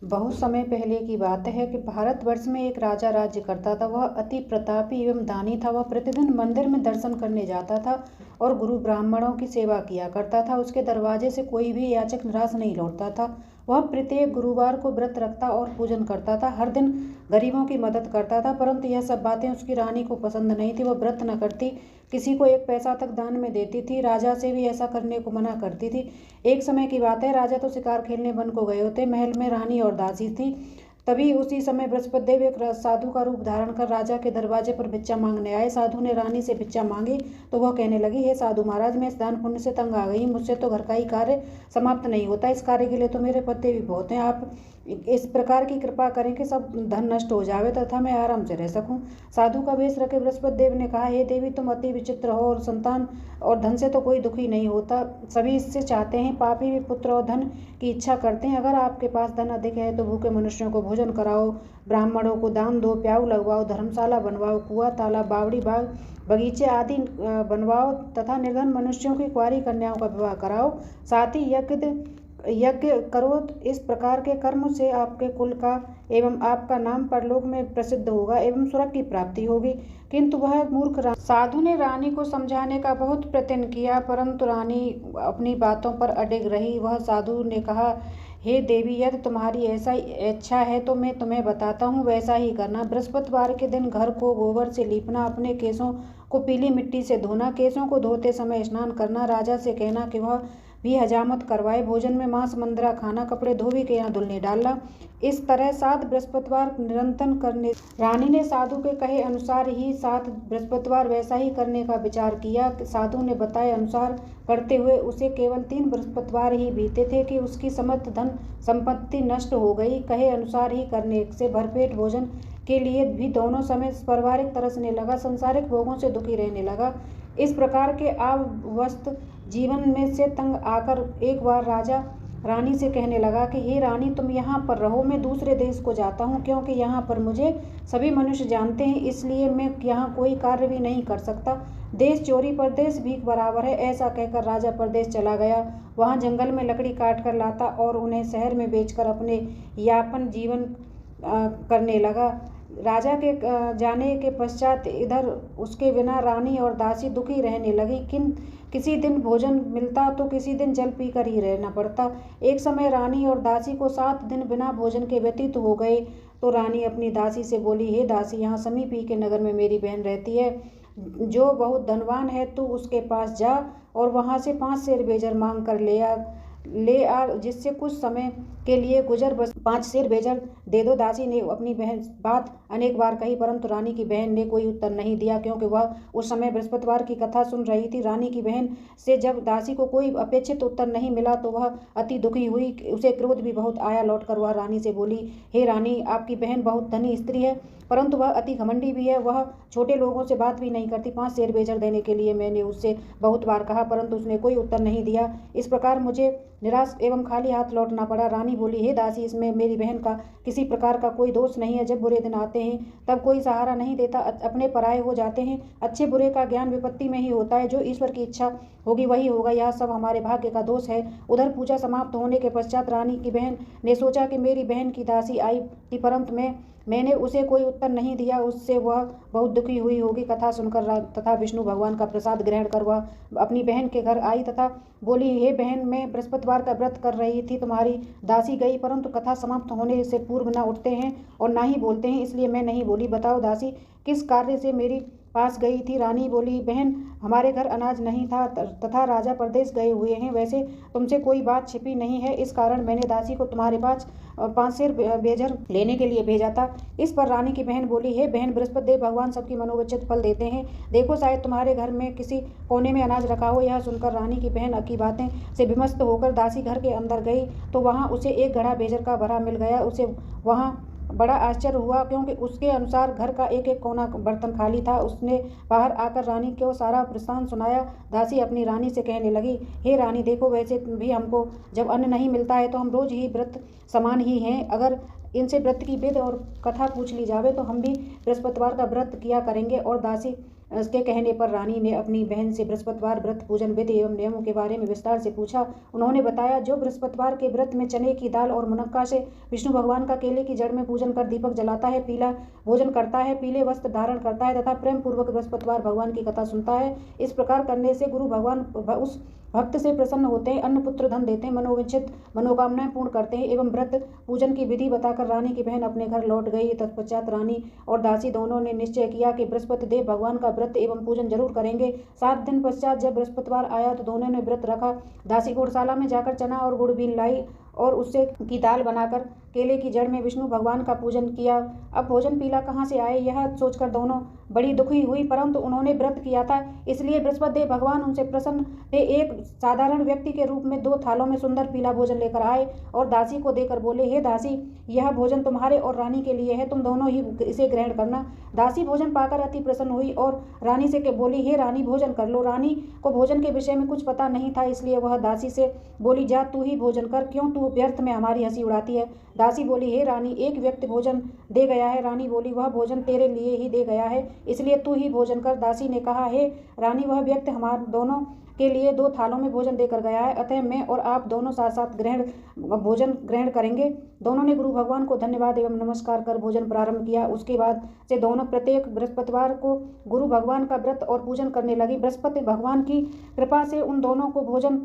बहुत समय पहले की बात है कि भारतवर्ष में एक राजा राज्य करता था। वह अति प्रतापी एवं दानी था। वह प्रतिदिन मंदिर में दर्शन करने जाता था और गुरु ब्राह्मणों की सेवा किया करता था। उसके दरवाजे से कोई भी याचक निराश नहीं लौटता था। वह प्रत्येक गुरुवार को व्रत रखता और पूजन करता था। हर दिन गरीबों की मदद करता था, परंतु यह सब बातें उसकी रानी को पसंद नहीं थी। वह व्रत न करती, किसी को एक पैसा तक दान में देती थी, राजा से भी ऐसा करने को मना करती थी। एक समय की बात है, राजा तो शिकार खेलने वन को गए होते। महल में रानी और दासी थी। तभी उसी समय बृहस्पति देव एक साधु का रूप धारण कर राजा के दरवाजे पर भिक्षा मांगने आए। साधु ने रानी से भिक्षा मांगी तो वह कहने लगी, हे साधु महाराज, मैं इस दान पुण्य से तंग आ गई। मुझसे तो घर का ही कार्य समाप्त नहीं होता। इस कार्य के लिए तो मेरे पति भी बहुत हैं। आप इस प्रकार की कृपा करें कि सब धन नष्ट हो जावे तथा मैं आराम से रह सकूं। साधु का वेश रखे बृहस्पति देव ने कहा, हे देवी, तुम अति विचित्र हो और संतान और धन से तो कोई दुखी नहीं होता। सभी इससे चाहते हैं। पापी भी पुत्र और धन की इच्छा करते हैं। अगर आपके पास धन अधिक है तो भूखे मनुष्यों को भोजन कराओ, ब्राह्मणों को दान दो, प्याऊ लगवाओ, धर्मशाला बनवाओ, कुआं, तालाब, बावड़ी, बाग, बगीचे आदि बनवाओ तथा निर्धन मनुष्यों की कुंवारी कन्याओं का विवाह कराओ। साथ ही यज्ञ करो। इस प्रकार के कर्म से आपके कुल का एवं आपका नाम परलोक में प्रसिद्ध होगा एवं स्वर्ग की प्राप्ति होगी। किंतु वह मूर्ख साधु ने रानी को समझाने का बहुत प्रयत्न किया, परंतु रानी अपनी बातों पर अडिग रही। वह साधु ने कहा, हे देवी, यदि तुम्हारी ऐसा इच्छा है तो मैं तुम्हें बताता हूँ, वैसा ही करना। बृहस्पतिवार के दिन घर को गोबर से लीपना, अपने केसों को पीली मिट्टी से धोना, केसों को धोते समय स्नान करना, राजा से कहना कि वह भी हजामत करवाए, भोजन में मांस मंद्रा खाना, कपड़े धोबी के यहाँ धुलने डालना। इस तरह 7 बृहस्पतिवार निरंतर करने। रानी ने साधु के कहे अनुसार ही 7 बृहस्पतिवार वैसा ही करने का विचार किया। साधु ने बताए अनुसार करते हुए उसे केवल 3 बृहस्पतिवार ही बीते थे कि उसकी समस्त धन संपत्ति नष्ट हो गई। कहे अनुसार ही करने से भरपेट भोजन के लिए भी दोनों समय पारिवारिक तरसने लगा, संसारिक भोगों से दुखी रहने लगा। इस प्रकार के अवस्थ जीवन में से तंग आकर एक बार राजा रानी से कहने लगा कि हे रानी, तुम यहाँ पर रहो, मैं दूसरे देश को जाता हूँ, क्योंकि यहाँ पर मुझे सभी मनुष्य जानते हैं, इसलिए मैं यहाँ कोई कार्य भी नहीं कर सकता। देश चोरी परदेश भीख बराबर है। ऐसा कहकर राजा परदेश चला गया। वहाँ जंगल में लकड़ी काट कर लाता और उन्हें शहर में बेचकर अपने यापन जीवन करने लगा। राजा के जाने के पश्चात इधर उसके बिना रानी और दासी दुखी रहने लगी। किसी दिन भोजन मिलता तो किसी दिन जल पीकर ही रहना पड़ता। एक समय रानी और दासी को 7 दिन बिना भोजन के व्यतीत हो गए तो रानी अपनी दासी से बोली, हे दासी, यहाँ समीप ही के नगर में मेरी बहन रहती है जो बहुत धनवान है। तू उसके पास जा और वहाँ से 5 सेर बेजर मांग कर ले आ, जिससे कुछ समय के लिए गुजर बस। 5 सेर बेजर दे दो। दासी ने अपनी बहन बात अनेक बार कही, परंतु रानी की बहन ने कोई उत्तर नहीं दिया, क्योंकि वह उस समय बृहस्पतिवार की कथा सुन रही थी। रानी की बहन से जब दासी को कोई अपेक्षित उत्तर नहीं मिला तो वह अति दुखी हुई। उसे क्रोध भी बहुत आया। लौटकर वह रानी से बोली, हे रानी, आपकी बहन बहुत धनी स्त्री है, परंतु वह अति घमंडी भी है। वह छोटे लोगों से बात भी नहीं करती। 5 सेर बेजर देने के लिए मैंने उससे बहुत बार कहा, परंतु उसने कोई उत्तर नहीं दिया। इस प्रकार मुझे निराश एवं खाली हाथ लौटना पड़ा। रानी बोली, हे दासी, इसमें मेरी बहन का किसी प्रकार का कोई दोष नहीं है। जब बुरे दिन आते हैं तब कोई सहारा नहीं देता, अपने पराये हो जाते हैं। अच्छे बुरे का ज्ञान विपत्ति में ही होता है। जो ईश्वर की इच्छा होगी वही होगा। यह सब हमारे भाग्य का दोष है। उधर पूजा समाप्त होने के पश्चात रानी की बहन ने सोचा कि मेरी बहन की दासी आई थी, परंतु मैंने उसे कोई उत्तर नहीं दिया, उससे वह बहुत दुखी हुई होगी। कथा सुनकर तथा विष्णु भगवान का प्रसाद ग्रहण कर वह अपनी बहन के घर आई तथा बोली, हे बहन, मैं बृहस्पतिवार का व्रत कर रही थी, तुम्हारी दासी गई, परंतु कथा समाप्त होने से पूर्व न उठते हैं और ना ही बोलते हैं, इसलिए मैं नहीं बोली। बताओ दासी, किस कार्य से मेरी पास गई थी? रानी बोली, बहन, हमारे घर अनाज नहीं था तथा राजा परदेश गए हुए हैं। वैसे तुमसे कोई बात छिपी नहीं है, इस कारण मैंने दासी को तुम्हारे पास 5 सेर बेजर लेने के लिए भेजा था। इस पर रानी की बहन बोली, हे बहन, बृहस्पति देव भगवान सबकी मनोवांछित फल देते हैं। देखो, शायद तुम्हारे घर में किसी कोने में अनाज रखा हो। यह सुनकर रानी की बहन की बातें से विमस्त होकर दासी घर के अंदर गई तो वहाँ उसे एक घड़ा बेजर का भरा मिल गया। उसे वहाँ बड़ा आश्चर्य हुआ, क्योंकि उसके अनुसार घर का एक एक कोना बर्तन खाली था। उसने बाहर आकर रानी को सारा वृत्तांत सुनाया। दासी अपनी रानी से कहने लगी, हे रानी, देखो, वैसे भी हमको जब अन्न नहीं मिलता है तो हम रोज ही व्रत समान ही हैं। अगर इनसे व्रत की विधि और कथा पूछ ली जावे तो हम भी बृहस्पतिवार का व्रत किया करेंगे। और दासी उसके कहने पर रानी ने अपनी बहन से बृहस्पतिवार व्रत पूजन विधि एवं नियमों के बारे में विस्तार से पूछा। उन्होंने बताया, जो बृहस्पतिवार के व्रत में चने की दाल और मुनक्का से विष्णु भगवान का केले की जड़ में पूजन कर दीपक जलाता है, पीला भोजन करता है, पीले वस्त्र धारण करता है तथा प्रेम पूर्वक बृहस्पतिवार भगवान की कथा सुनता है, इस प्रकार करने से गुरु भगवान उस भक्त से प्रसन्न होते हैं, अन्न पुत्र धन देते हैं, मनोवांछित मनोकामनाएं पूर्ण करते हैं। एवं व्रत पूजन की विधि बताकर रानी की बहन अपने घर लौट गई। तत्पश्चात रानी और दासी दोनों ने निश्चय किया कि बृहस्पति देव भगवान का व्रत एवं पूजन जरूर करेंगे। 7 दिन पश्चात जब बृहस्पतिवार आया तो दोनों ने व्रत रखा। दासी घोड़शाला में जाकर चना और गुड़ बीन लाई और उससे की दाल बनाकर केले की जड़ में विष्णु भगवान का पूजन किया। अब भोजन पीला कहाँ से आए, यह सोचकर दोनों बड़ी दुखी हुई, परंतु उन्होंने व्रत किया था, इसलिए बृहस्पति देव भगवान उनसे प्रसन्न थे। एक साधारण व्यक्ति के रूप में 2 थालों में सुंदर पीला भोजन लेकर आए और दासी को देकर बोले, हे दासी, यह भोजन तुम्हारे और रानी के लिए है, तुम दोनों ही इसे ग्रहण करना। दासी भोजन पाकर अति प्रसन्न हुई और रानी से बोली, हे रानी, भोजन कर लो। रानी को भोजन के विषय में कुछ पता नहीं था, इसलिए वह दासी से बोली, जा तू ही भोजन कर, क्यों तू व्यर्थ में हमारी हंसी उड़ाती है। दासी बोली, हे रानी, एक व्यक्ति भोजन दे गया है। रानी बोली, वह भोजन तेरे लिए ही दे गया है, इसलिए तू ही भोजन कर। दासी ने कहा, हे रानी, वह व्यक्ति हमारे दोनों के लिए 2 थालों में भोजन देकर गया है, अतः मैं और आप दोनों साथ साथ भोजन ग्रहण करेंगे। दोनों ने गुरु भगवान को धन्यवाद एवं नमस्कार कर भोजन प्रारंभ किया। उसके बाद से दोनों प्रत्येक बृहस्पतिवार को गुरु भगवान का व्रत और पूजन करने लगी। बृहस्पति भगवान की कृपा से उन दोनों को भोजन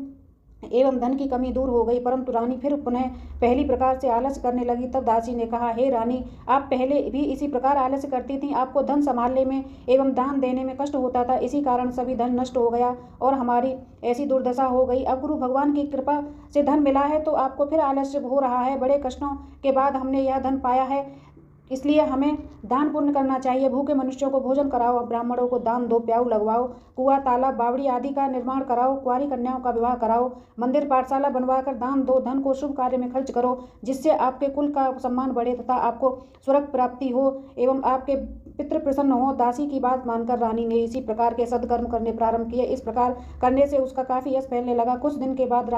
एवं धन की कमी दूर हो गई, परंतु रानी फिर पुनः पहली प्रकार से आलस्य करने लगी। तब दासी ने कहा, हे रानी, आप पहले भी इसी प्रकार आलस्य करती थी, आपको धन संभालने में एवं दान देने में कष्ट होता था, इसी कारण सभी धन नष्ट हो गया और हमारी ऐसी दुर्दशा हो गई। अब गुरु भगवान की कृपा से धन मिला है तो आपको फिर आलस्य हो रहा है। बड़े कष्टों के बाद हमने यह धन पाया है, इसलिए हमें दान पुण्य करना चाहिए। भूखे मनुष्यों को भोजन कराओ, ब्राह्मणों को दान दो, प्याऊ लगवाओ, कुआं तालाब बावड़ी आदि का निर्माण कराओ, कुंवारी कन्याओं का विवाह कराओ, मंदिर पाठशाला बनवाकर दान दो, धन को शुभ कार्य में खर्च करो, जिससे आपके कुल का सम्मान बढ़े तथा आपको स्वर्ग प्राप्ति हो एवं आपके पितृ प्रसन्न हो। दासी की बात मानकर रानी ने इसी प्रकार के सदकर्म करने प्रारंभ किए। इस प्रकार करने से उसका काफी यश फैलने लगा। कुछ दिन के बाद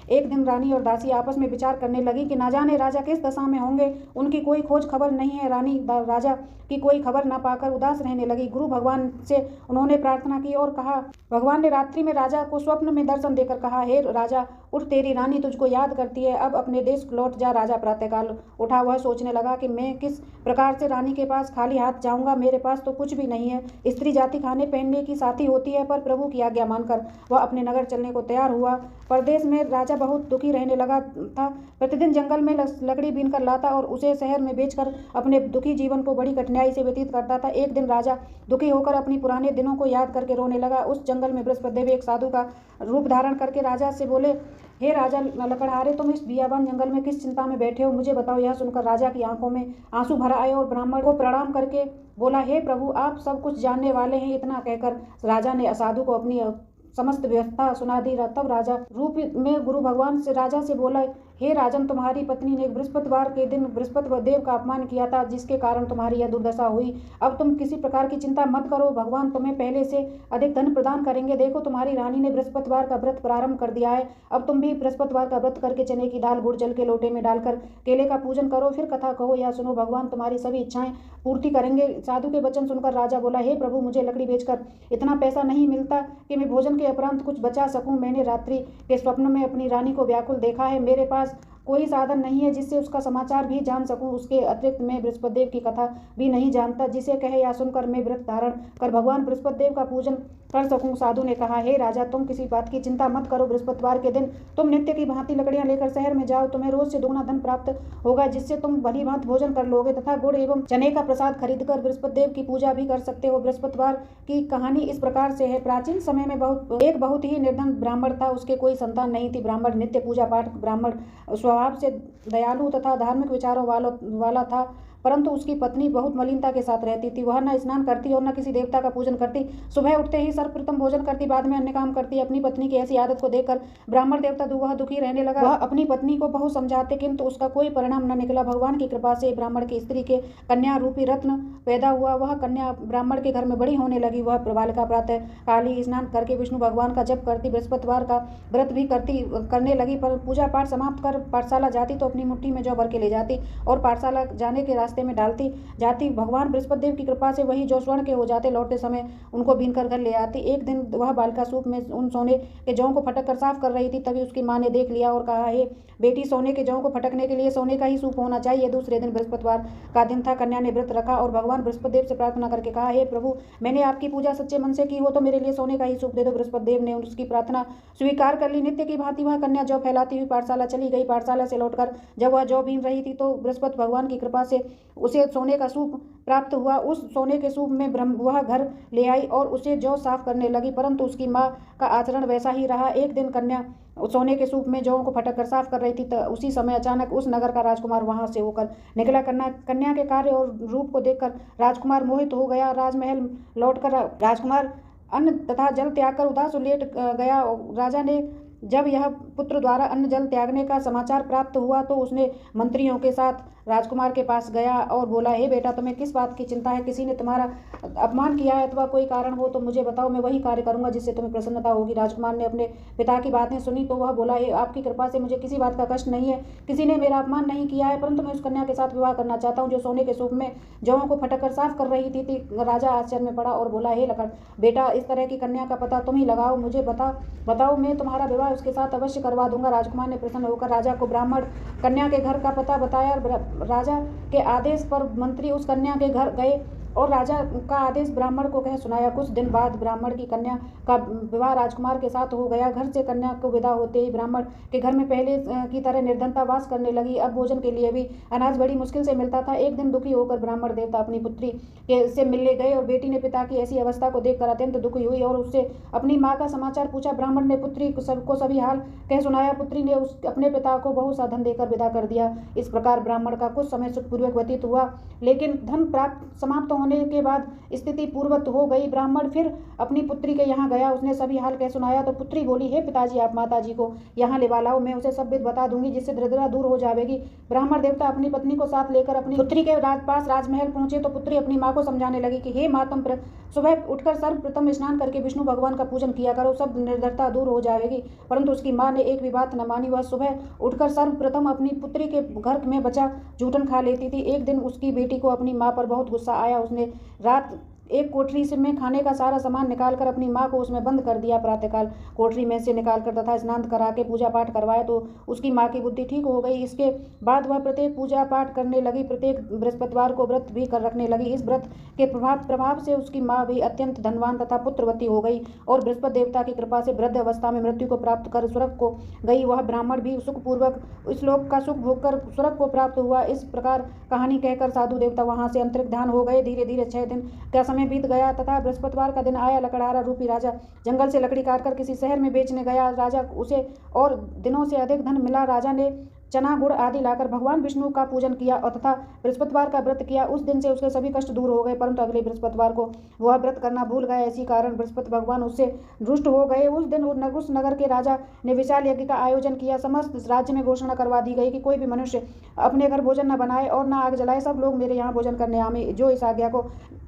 एक दिन रानी और दासी आपस में विचार करने लगी कि ना जाने राजा किस दशा में होंगे, उनकी कोई खोज खबर नहीं है। रानी राजा की कोई खबर न पाकर उदास रहने लगी। गुरु भगवान से उन्होंने प्रार्थना की और कहा, भगवान ने रात्रि में राजा को स्वप्न में दर्शन देकर कहा, हे राजा, उठ, तेरी रानी तुझको याद करती है, अब अपने देश लौट जा। राजा प्रातःकाल उठा। वह सोचने लगा कि मैं किस प्रकार से रानी के पास खाली हाथ जाऊंगा, मेरे पास तो कुछ भी नहीं है। स्त्री जाति खाने पहनने की साथी होती है, पर प्रभु की आज्ञा मानकर वह अपने नगर चलने को तैयार हुआ। परदेश में राजा बहुत दुखी रहने लगा था। प्रतिदिन जंगल में लकड़ी बीनकर लाता और उसे शहर में बेचकर अपने दुखी जीवन को बड़ी कठिनाई से व्यतीत करता था। एक दिन राजा दुखी होकर अपनी पुराने दिनों को याद करके रोने लगा। उस जंगल में बृहस्पति देव एक साधु का रूप धारण करके राजा से बोले, हे राजा लकड़हारे, तुम इस बियाबान जंगल में किस चिंता में बैठे हो, मुझे बताओ। यह सुनकर राजा की आंखों में आंसू भर आए और ब्राह्मण को प्रणाम करके बोला, हे प्रभु, आप सब कुछ जानने वाले हैं। इतना कहकर राजा ने साधु को अपनी समस्त व्यवस्था सुना दी। तब राजा रूप में गुरु भगवान से राजा से बोला, हे राजन, तुम्हारी पत्नी ने बृहस्पतिवार के दिन बृहस्पति देव का अपमान किया था, जिसके कारण तुम्हारी यह दुर्दशा हुई। अब तुम किसी प्रकार की चिंता मत करो, भगवान तुम्हें पहले से अधिक धन प्रदान करेंगे। देखो, तुम्हारी रानी ने बृहस्पतिवार का व्रत प्रारंभ कर दिया है। अब तुम भी बृहस्पतिवार का व्रत करके चने की दाल गुड़ जल के लोटे में डालकर केले का पूजन करो, फिर कथा कहो या सुनो, भगवान तुम्हारी सभी इच्छाएं पूर्ति करेंगे। साधु के वचन सुनकर राजा बोला, हे प्रभु, मुझे लकड़ी बेचकर इतना पैसा नहीं मिलता कि मैं भोजन के उपरांत कुछ बचा सकूं। मैंने रात्रि के स्वप्न में अपनी रानी को व्याकुल देखा है। मेरे पास कोई साधन नहीं है जिससे उसका समाचार भी जान सकूं। उसके अतिरिक्त मैं बृहस्पति देव की कथा भी नहीं जानता, जिसे कहे या सुनकर मैं व्रत धारण कर भगवान बृहस्पति देव का पूजन कर सकूं। साधु ने कहा, हे राजा, तुम किसी बात की चिंता मत करो। बृहस्पतिवार के दिन तुम नित्य की भांति लकड़ियां लेकर शहर में जाओ, तुम्हें रोज से दुगना धन प्राप्त होगा, जिससे तुम भली भांति भोजन कर लोगे तथा गुड़ एवं चने का प्रसाद खरीदकर बृहस्पति देव की पूजा भी कर सकते हो। बृहस्पतिवार की कहानी इस प्रकार से है। प्राचीन समय में एक बहुत ही निर्धन ब्राह्मण था। उसके कोई संतान नहीं थी। ब्राह्मण नित्य पूजा पाठ, ब्राह्मण स्वभाव से दयालु तथा धार्मिक विचारों वाला था, परंतु उसकी पत्नी बहुत मलिनता के साथ रहती थी। वह न स्नान करती और न किसी देवता का पूजन करती। सुबह उठते ही सर्वप्रथम भोजन करती, बाद में अन्य काम करती। अपनी पत्नी की ऐसी आदत को देखकर ब्राह्मण देवता वह दुखी रहने लगा। वह अपनी पत्नी को बहुत समझाते, किंतु उसका कोई परिणाम न निकला। भगवान की कृपा से ब्राह्मण की स्त्री के कन्या रूपी रत्न पैदा हुआ। वह कन्या ब्राह्मण के घर में बड़ी होने लगी। वह बालिका प्रातः काल ही स्नान करके विष्णु भगवान का जप करती, बृहस्पतिवार का व्रत भी करने लगी। पर पूजा पाठ समाप्त कर पाठशाला जाती तो अपनी मुट्ठी में जौ भर के ले जाती और पाठशाला जाने के रास्ते रास्ते में डालती जाती। भगवान बृहस्पति देव की कृपा से वही जो स्वर्ण के हो जाते, लौटते समय उनको बीन कर घर ले आती। एक दिन वह बालिका सूप में उन सोने के जौ को फटक कर साफ कर रही थी, तभी उसकी माँ ने देख लिया और कहा, हे बेटी, सोने के जौ को फटकने के लिए सोने का ही सूप होना चाहिए। दूसरे दिन बृहस्पतिवार का दिन था। कन्या ने व्रत रखा और भगवान बृहस्पति देव से प्रार्थना करके कहा, हे प्रभु, मैंने आपकी पूजा सच्चे मन से की हो तो मेरे लिए सोने का ही सूप दे दो। बृहस्पति देव ने उसकी प्रार्थना स्वीकार कर ली। नित्य की भांति वह कन्या जौ फैलाती हुई पाठशाला चली गई। पाठशाला से लौटकर जब वह जौ बीन रही थी तो बृहस्पति भगवान की कृपा से उसे सोने का सूप प्राप्त हुआ। उस सोने के सूप में वह घर ले आई और उसे जौ साफ करने लगी, परंतु उसकी माँ का आचरण वैसा ही रहा। एक दिन कन्या सोने के सूप में जौ को फटक कर साफ कर रही थी, तो उसी समय अचानक उस नगर का राजकुमार वहां से होकर निकला। कन्या के कार्य और रूप को देखकर राजकुमार मोहित हो गया। राजमहल लौटकर राजकुमार अन्न तथा जल त्याग कर उदास लेट गया। राजा ने जब यह पुत्र द्वारा अन्न जल त्यागने का समाचार प्राप्त हुआ तो उसने मंत्रियों के साथ राजकुमार के पास गया और बोला, हे बेटा, तुम्हें किस बात की चिंता है? किसी ने तुम्हारा अपमान किया है अथवा कोई कारण हो तो मुझे बताओ, मैं वही कार्य करूंगा जिससे तुम्हें प्रसन्नता होगी। राजकुमार ने अपने पिता की बातें सुनी तो वह बोला, हे आपकी कृपा से मुझे किसी बात का कष्ट नहीं है। किसी ने मेरा अपमान नहीं किया है, परंतु मैं उस कन्या के साथ विवाह करना चाहता हूँ जो सोने के सूप में जौ को फटक कर साफ कर रही थी। राजा आश्चर्य में पड़ा और बोला, हे लखन बेटा, इस तरह की कन्या का पता तुम ही लगाओ, मुझे बताओ, मैं तुम्हारा विवाह उसके साथ अवश्य करवा दूंगा। राजकुमार ने प्रसन्न होकर राजा को ब्राह्मण कन्या के घर का पता बताया। राजा के आदेश पर मंत्री उस कन्या के घर गए और राजा का आदेश ब्राह्मण को कह सुनाया। कुछ दिन बाद ब्राह्मण की कन्या का विवाह राजकुमार के साथ हो गया। घर से कन्या को विदा होते ही ब्राह्मण के घर में पहले की तरह निर्धनता वास करने लगी। अब भोजन के लिए भी अनाज बड़ी मुश्किल से मिलता था। एक दिन दुखी होकर ब्राह्मण देवता अपनी पुत्री से मिलने गए और बेटी ने पिता की ऐसी अवस्था को देखकर अत्यंत दुखी हुई और उससे अपनी माँ का समाचार पूछा। ब्राह्मण ने पुत्री को सभी हाल कह सुनाया। पुत्री ने अपने पिता को बहुत सा धन देकर विदा कर दिया। इस प्रकार ब्राह्मण का कुछ समय सुखपूर्वक व्यतीत हुआ, लेकिन धन प्राप्त समाप्त होने के बाद स्थिति पूर्ववत हो गई। ब्राह्मण फिर अपनी पुत्री के यहाँ गया। उसने सभी हाल कह सुनाया तो पुत्री बोली, हे पिताजी, आप माताजी को यहाँ ले लाओ, मैं उसे सब विध बता दूंगी जिससे दरिद्रता दूर हो जाएगी। ब्राह्मण देवता अपनी पत्नी को साथ लेकर अपनी पुत्री के पास राजमहल पहुंचे तो पुत्री अपनी माँ को समझाने लगी कि हे माँ, तुम सुबह उठकर सर्वप्रथम स्नान करके विष्णु भगवान का पूजन किया करो, सब निर्धरता दूर हो जाएगी। परंतु उसकी माँ ने एक भी बात न मानी। वह सुबह उठकर सर्वप्रथम अपनी पुत्री के घर में बचा जूठन खा लेती थी। एक दिन उसकी बेटी को अपनी माँ पर बहुत गुस्सा आया। उसने रात एक कोठरी से में खाने का सारा सामान निकालकर अपनी माँ को उसमें बंद कर दिया। प्रातःकाल कोठरी में से निकालकर तथा स्नान करा के पूजा पाठ करवाया तो उसकी माँ की बुद्धि ठीक हो गई। इसके बाद वह प्रत्येक पूजा पाठ करने लगी, प्रत्येक बृहस्पतिवार को व्रत भी कर रखने लगी। इस व्रत के प्रभाव से उसकी माँ भी अत्यंत धनवान तथा पुत्रवती हो गई और बृहस्पति देवता की कृपा से वृद्ध अवस्था में मृत्यु को प्राप्त कर स्वर्ग को गई। वह ब्राह्मण भी सुखपूर्वक इस लोक का सुख भोगकर स्वर्ग को प्राप्त हुआ। इस प्रकार कहानी कहकर साधु देवता वहां से अंतरिक ध्यान हो गए। धीरे धीरे 6 दिन का समय बीत गया तथा बृहस्पतिवार का दिन आया। लकड़हारा रूपी राजा जंगल से लकड़ी काटकर किसी शहर में बेचने गया। राजा उसे और दिनों से अधिक धन मिला। राजा ने चना गुड़ आदि लाकर भगवान विष्णु का पूजन किया और तथा बृहस्पतिवार का व्रत किया। उस दिन से उसके सभी कष्ट दूर हो गए, परंतु अगले बृहस्पतिवार को वह व्रत करना भूल गया। इसी कारण बृहस्पति भगवान उससे रुष्ट हो गए। उस दिन उस नगर के राजा ने विशाल यज्ञ का आयोजन किया। समस्त राज्य में घोषणा करवा दी गई कि कोई भी मनुष्य अपने घर भोजन न बनाए और न आग जलाए, सब लोग मेरे यहाँ भोजन करने आवे। जो इस आज्ञा को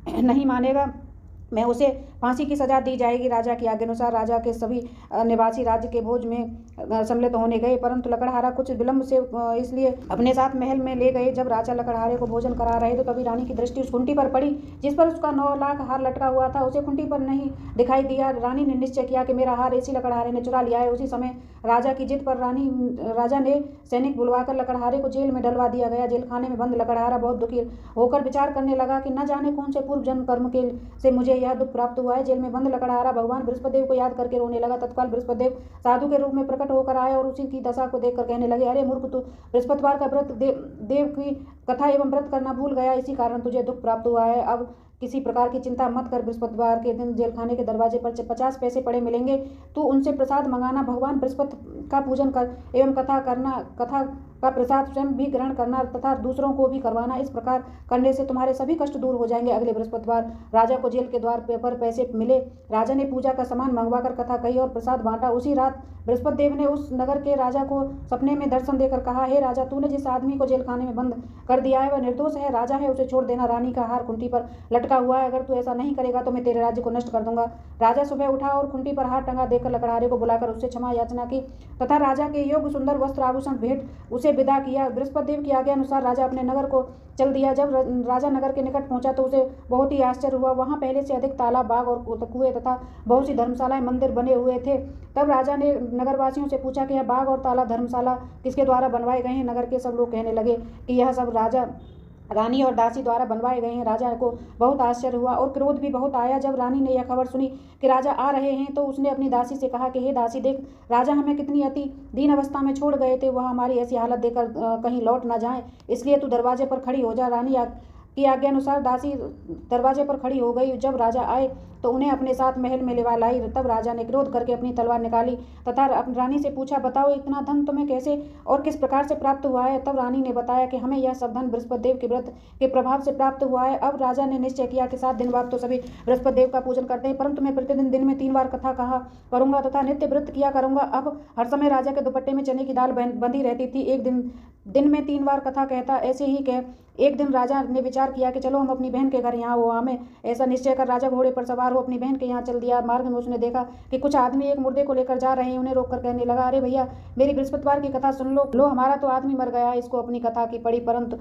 नहीं मानेगा मैं उसे फांसी की सजा दी जाएगी। राजा की आज्ञा अनुसार राजा के सभी निवासी राज्य के भोज में सम्मिलित होने गए, परंतु लकड़हारा कुछ विलंब से इसलिए अपने साथ महल में ले गए। जब राजा लकड़हारे को भोजन करा रहे तो तभी रानी की दृष्टि उस खुंटी पर पड़ी जिस पर उसका 9 लाख हार लटका हुआ था। उसे खुंटी पर नहीं दिखाई दिया। रानी ने निश्चय किया कि मेरा हार इसी लकड़हारे ने चुरा लिया है। उसी समय राजा की जिद पर राजा ने सैनिक बुलवाकर लकड़हारे को जेल में डलवा दिया गया। जेल खाने में बंद लकड़हारा बहुत दुखी होकर विचार करने लगा कि न जाने कौन से पूर्व जन्म कर्म के से मुझे यह दुख प्राप्त हुआ है। जेल में बंद लकड़हारा भगवान बृहस्पति देव को याद करके रोने लगा। तत्काल बृहस्पति देव साधु के रूप में प्रकट होकर आए और उसी की दशा को देखकर कहने लगे, अरे मूर्ख, तू बृहस्पतिवार का व्रत देव की कथा एवं व्रत करना भूल गया, इसी कारण तुझे दुख प्राप्त हुआ है। अब किसी प्रकार की चिंता मत कर। बृहस्पतिवार के दिन जेल खाने के दरवाजे पर 50 पैसे पड़े मिलेंगे, तू उनसे प्रसाद मंगाना। भगवान बृहस्पति का पूजन कर एवं कथा का प्रसाद स्वयं भी ग्रहण करना तथा दूसरों को भी करवाना। इस प्रकार करने से तुम्हारे सभी कष्ट दूर हो जाएंगे। अगले बृहस्पतिवार राजा को जेल के द्वार पर पैसे मिले। राजा ने पूजा का सामान मंगवाकर कथा कही और प्रसाद बांटा। उसी रात बृहस्पति देव ने उस नगर के राजा को सपने में दर्शन देकर कहा, हे राजा, तूने जिस आदमी को जेल खाने में बंद कर दिया है वह निर्दोष है, राजा है, उसे छोड़ देना। रानी का हार खुंटी पर लटका हुआ है, अगर तू ऐसा नहीं करेगा तो मैं तेरे राज्य को नष्ट कर दूंगा। राजा सुबह उठा और खुंटी पर हार टंगा देखकर लकड़हारे को बुलाकर उससे क्षमा याचना की तथा राजा के योग्य सुंदर वस्त्र आभूषण भेंट उसे उसे विदा किया। बृहस्पति देव की आज्ञा अनुसार राजा अपने नगर को चल दिया। जब राजा नगर के निकट पहुंचा तो उसे बहुत ही आश्चर्य हुआ। वहां पहले से अधिक तालाब, बाग और कुएं तथा बहुत सी धर्मशालाएं, मंदिर बने हुए थे। तब राजा ने नगरवासियों से पूछा कि यह बाग और तालाब, धर्मशाला किसके द्वारा बनवाए गए हैं। नगर के सब लोग कहने लगे कि यह सब राजा, रानी और दासी द्वारा बनवाए गए हैं। राजा को बहुत आश्चर्य हुआ और क्रोध भी बहुत आया। जब रानी ने यह खबर सुनी कि राजा आ रहे हैं तो उसने अपनी दासी से कहा कि हे दासी, देख, राजा हमें कितनी अति दीन अवस्था में छोड़ गए थे, वह हमारी ऐसी हालत देखकर कहीं लौट ना जाए, इसलिए तू दरवाजे पर खड़ी हो जा। रानी की आज्ञा अनुसार दासी दरवाजे पर खड़ी हो गई। जब राजा आए तो उन्हें अपने साथ महल में लिवा लाई। तब राजा ने क्रोध करके अपनी तलवार निकाली तथा रानी से पूछा, बताओ इतना धन तुम्हें कैसे और किस प्रकार से प्राप्त हुआ है। तब रानी ने बताया कि हमें यह सब धन बृहस्पति देव के व्रत के प्रभाव से प्राप्त हुआ है। अब राजा ने निश्चय किया कि 7 दिन बाद तो सभी बृहस्पति देव का पूजन करते हैं, परंतु मैं प्रतिदिन दिन में 3 बार कथा कहा करूंगा तथा नित्य व्रत किया करूंगा। अब हर समय राजा के दुपट्टे में चने की दाल बंधी रहती थी। एक दिन में 3 बार कथा कहता। ऐसे ही कह एक दिन राजा ने विचार किया कि चलो हम अपनी बहन के घर यहाँ हो हमें। ऐसा निश्चय कर राजा घोड़े पर सवार हो अपनी बहन के यहाँ चल दिया। मार्ग में उसने देखा कि कुछ आदमी एक मुर्दे को लेकर जा रहे हैं। उन्हें रोककर कहने लगा, अरे भैया, मेरी बृहस्पतिवार की कथा सुन लो। हमारा तो आदमी मर गया। इसको अपनी कथा की पड़ी, परंतु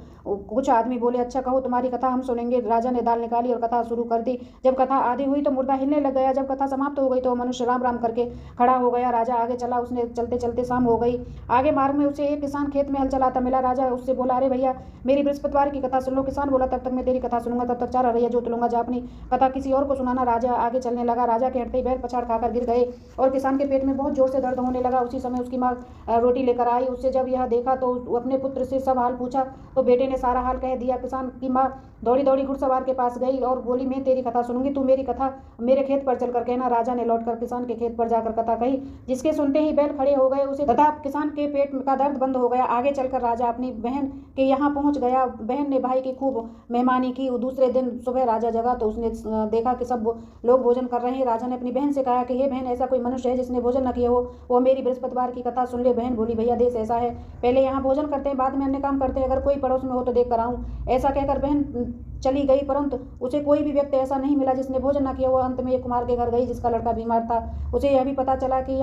कुछ आदमी बोले, अच्छा कहो, तुम्हारी कथा हम सुनेंगे। राजा ने दाल निकाली और कथा शुरू कर दी। जब कथा आधी हुई तो मुर्दा हिलने लग गया। जब कथा समाप्त हो गई तो मनुष्य राम राम करके खड़ा हो गया। राजा आगे चला। उसने चलते चलते शाम हो गई। आगे मार्ग में उसे एक किसान खेत में हल चलाता मिला। राजा उससे बोला, अरे भैया, मेरी बृहस्पतिवार की कथा सुन लो। किसान बोला, तब तक मैं तेरी कथा सुनूंगा, तब तक 4 अरैया जोत लूंगा, जा अपनी कथा किसी और को सुनाना। राजा आगे चलने लगा। राजा के हटते ही बैल पछाड़ खाकर गिर गए और किसान के पेट में बहुत जोर से दर्द होने लगा। उसी समय उसकी माँ रोटी लेकर आई। उससे जब यह देखा तो अपने पुत्र से सब हाल पूछा तो बेटे ने सारा हाल कह दिया। किसान की माँ दौड़ी दौड़ी घुड़सवार के पास गई और बोली, मैं तेरी कथा सुनूंगी, तू मेरी कथा मेरे खेत पर चलकर कहना। राजा ने लौटकर किसान के खेत पर जाकर कथा कही, जिसके सुनते ही बैल खड़े हो गए उसे तथा किसान के पेट का दर्द बंद हो गया। आगे चलकर राजा अपनी बहन के यहाँ पहुंच गया। बहन ने भाई की खूब मेहमानी की। दूसरे दिन सुबह राजा जगा तो उसने देखा कि सब लोग भोजन कर रहे हैं। राजा ने अपनी बहन से कहा कि हे बहन, ऐसा कोई मनुष्य है जिसने भोजन न किया हो, वो मेरी बृहस्पतिवार की कथा सुन ले। बहन बोली, भैया, देश ऐसा है, पहले यहाँ भोजन करते हैं, बाद में अन्य काम करते हैं, अगर कोई पड़ोस में हो तो देख कर आऊं। ऐसा कहकर बहन चली गई, परंतु उसे कोई भी व्यक्ति ऐसा नहीं मिला जिसने भोजन न किया। वो अंत में एक कुमार के घर गई जिसका लड़का बीमार था। उसे यह भी पता चला कि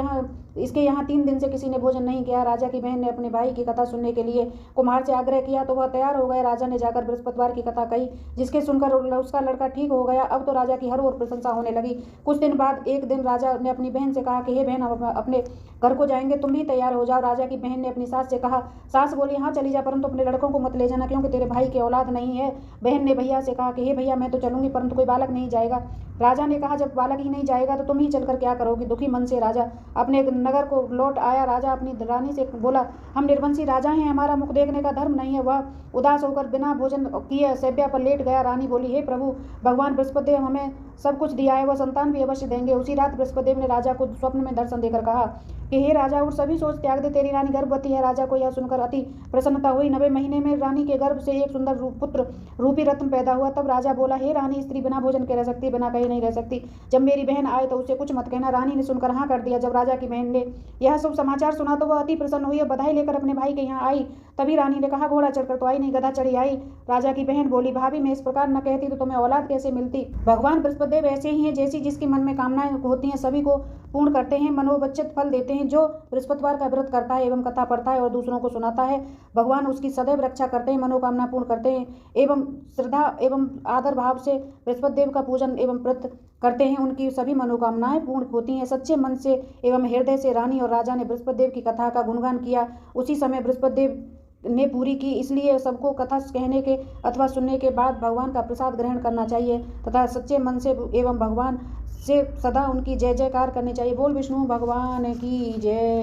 इसके यहाँ 3 दिन से किसी ने भोजन नहीं किया। राजा की बहन ने अपने भाई की कथा सुनने के लिए कुम्हार से आग्रह किया तो वह तैयार हो गया। राजा ने जाकर बृहस्पतिवार की कथा कही, जिसके सुनकर उसका लड़का ठीक हो गया। अब तो राजा की हर ओर प्रशंसा होने लगी। कुछ दिन बाद एक दिन राजा ने अपनी बहन से कहा कि हे बहन, हम अपने घर को जाएंगे, तुम भी तैयार हो जाओ। राजा की बहन ने अपनी सास से कहा। सास बोली, हाँ चली जा, परंतु अपने लड़कों को मत ले जाना, क्योंकि तेरे भाई की औलाद नहीं है। बहन ने भैया से कहा कि हे भैया, मैं तो चलूंगी, परंतु कोई बालक नहीं जाएगा। राजा ने कहा, जब बालक ही नहीं जाएगा तो तुम ही चलकर क्या करोगी। दुखी मन से राजा अपने नगर को लौट आया। राजा अपनी रानी से बोला, हम निर्वंशी राजा हैं, हमारा मुख देखने का धर्म नहीं है। वह उदास होकर बिना भोजन किए शैया पर लेट गया। रानी बोली, हे प्रभु, भगवान बृहस्पति देव हमें सब कुछ दिया है, वह संतान भी अवश्य देंगे। उसी रात बृहस्पति देव ने राजा को स्वप्न में दर्शन देकर कहा कि हे राजा, और सभी सोच त्याग दे, तेरी रानी गर्भवती है। राजा को यह सुनकर अति प्रसन्नता हुई। 90 महीने में रानी के गर्भ से एक सुंदर पुत्र रूपी रत्न पैदा हुआ। तब राजा बोला, हे रानी, स्त्री बिना भोजन के रह सकती, बिना कहीं नहीं रह सकती। जब मेरी बहन आए तो उसे कुछ मत कहना। रानी ने सुनकर हाँ कर दिया। जब राजा की बहन ने यह सब समाचार सुना तो वह अति प्रसन्न हुई और बधाई लेकर अपने भाई के यहाँ आई। तभी रानी ने कहा, घोड़ा चढ़कर तो आई नहीं, गधा चढ़ी आई। राजा की बहन बोली, भाभी, मैं इस प्रकार न कहती तो तुम्हें औलाद कैसे मिलती। भगवान बृहस्पति देव ऐसे ही हैं, जैसी जिसके मन में कामनाएं होती हैं सभी को पूर्ण करते हैं, मनोवचित फल देते हैं। जो बृहस्पतिवार का व्रत करता है एवं कथा पढ़ता है और दूसरों को सुनाता है, भगवान उसकी सदैव रक्षा करते हैं, मनोकामना पूर्ण करते हैं। एवं श्रद्धा एवं आदर भाव से बृहस्पति देव का पूजन एवं व्रत करते हैं, उनकी सभी मनोकामनाएं पूर्ण होती हैं। सच्चे मन से एवं हृदय से रानी और राजा ने बृहस्पति देव की कथा का गुणगान किया। उसी समय बृहस्पति देव ने पूरी की। इसलिए सबको कथा कहने के अथवा सुनने के बाद भगवान का प्रसाद ग्रहण करना चाहिए तथा सच्चे मन से एवं भगवान से सदा उनकी जय जयकार करनी चाहिए। बोल विष्णु भगवान की जय।